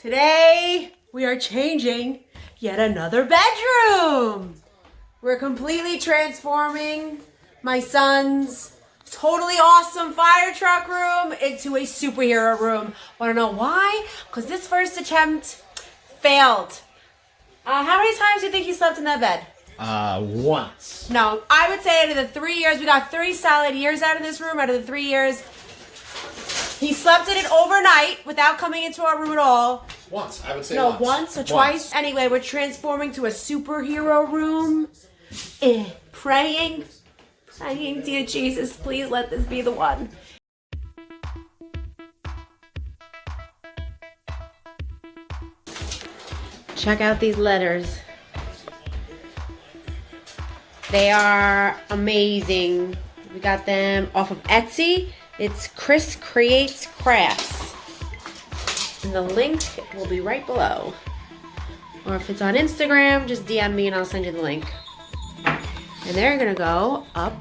Today, we are changing yet another bedroom. We're completely transforming my son's totally awesome fire truck room into a superhero room. Want to know why? Because this first attempt failed. How many times do you think he slept in that bed? Once. No, I would say out of the 3 years, we got 3 solid years out of this room. Out of the 3 years, he slept in it overnight without coming into our room at all. Once, I would say no, once or twice. Anyway, we're transforming to a superhero room. Praying, dear Jesus, please let this be the one. Check out these letters. They are amazing. We got them off of Etsy. It's Chris Creates Crafts. And the link will be right below. Or if it's on Instagram, just DM me and I'll send you the link. And they're gonna go up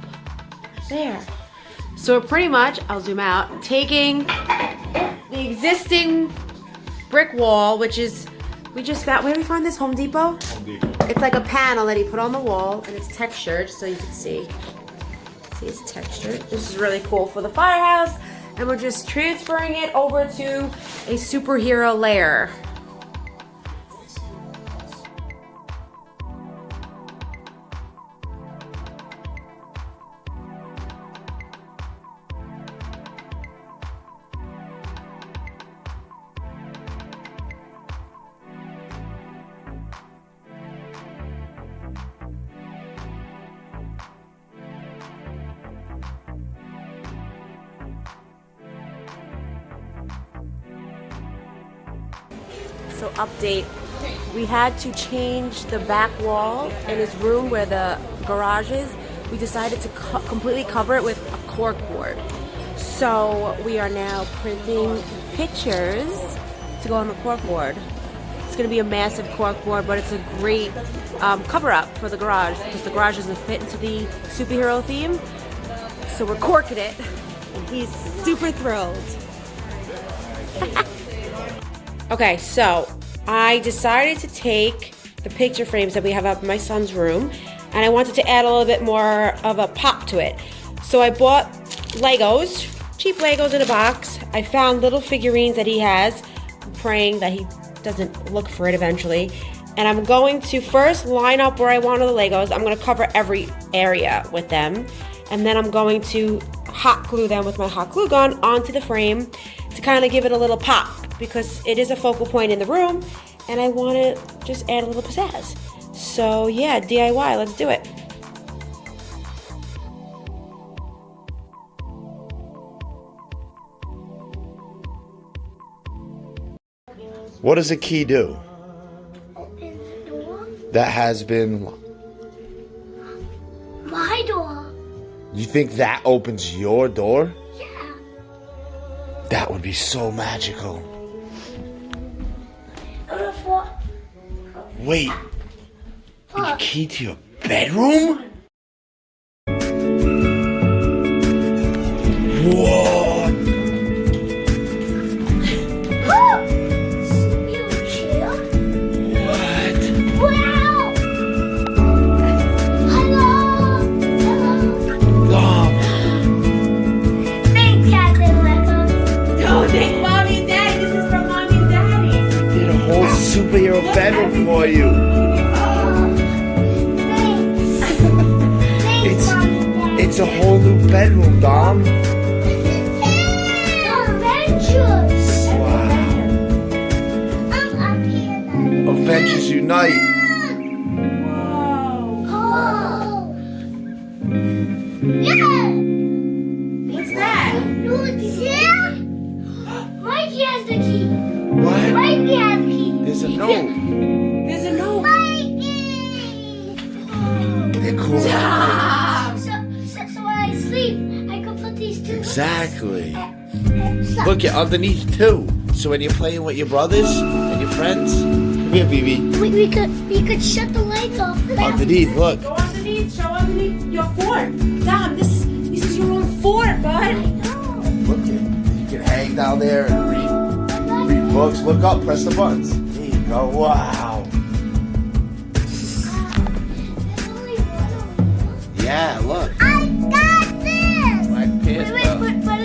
there. So we're pretty much, I'll zoom out, taking the existing brick wall, which is, we just got, where did we find this? Home Depot? Home Depot. It's like a panel that he put on the wall and it's textured so you can see. See, it's textured. This is really cool for the firehouse. And we're just transferring it over to a superhero layer. So update, we had to change the back wall in his room where the garage is. We decided to completely cover it with a corkboard. So we are now printing pictures to go on the corkboard. It's gonna be a massive corkboard, but it's a great cover up for the garage because the garage doesn't fit into the superhero theme. So we're corking it and he's super thrilled. Okay, so I decided to take the picture frames that we have up in my son's room and I wanted to add a little bit more of a pop to it. So I bought Legos, cheap Legos in a box. I found little figurines that he has. I'm praying that he doesn't look for it eventually. And I'm going to first line up where I want all the Legos. I'm going to cover every area with them. And then I'm going to hot glue them with my hot glue gun onto the frame to kind of give it a little pop because it is a focal point in the room and I want to just add a little pizzazz. So yeah, DIY, let's do it. What does a key do? Open the door. That has been... My door. You think that opens your door? Yeah. That would be so magical. Wait, the key to your bedroom? What? Wheelchair. What? Wow. Hello. Dom. Thanks, Captain Wickham. No, thanks Mommy and Daddy. This is from Mommy and Daddy. Did a whole superhero bedroom for you. It's a whole new bedroom, Dom. Avengers. Wow. I'm up here then. Avengers Unite. Oh. Yeah. What's that? Look, yeah. Mikey has the key. What? Mikey has the key. There's a note. There's a note. Mikey. They're cool. So when I sleep, I can put these two. Exactly. Look, you're underneath too. So when you're playing with your brothers and your friends, come here, BB. We could shut the lights off. Underneath, look. Go underneath, show underneath your fort. Dom, this is your own fort, bud. Look, you can hang down there and read Books, look up, press the buttons. There you go. Wow. Yeah, look. I got this! Black Panther. Wait, but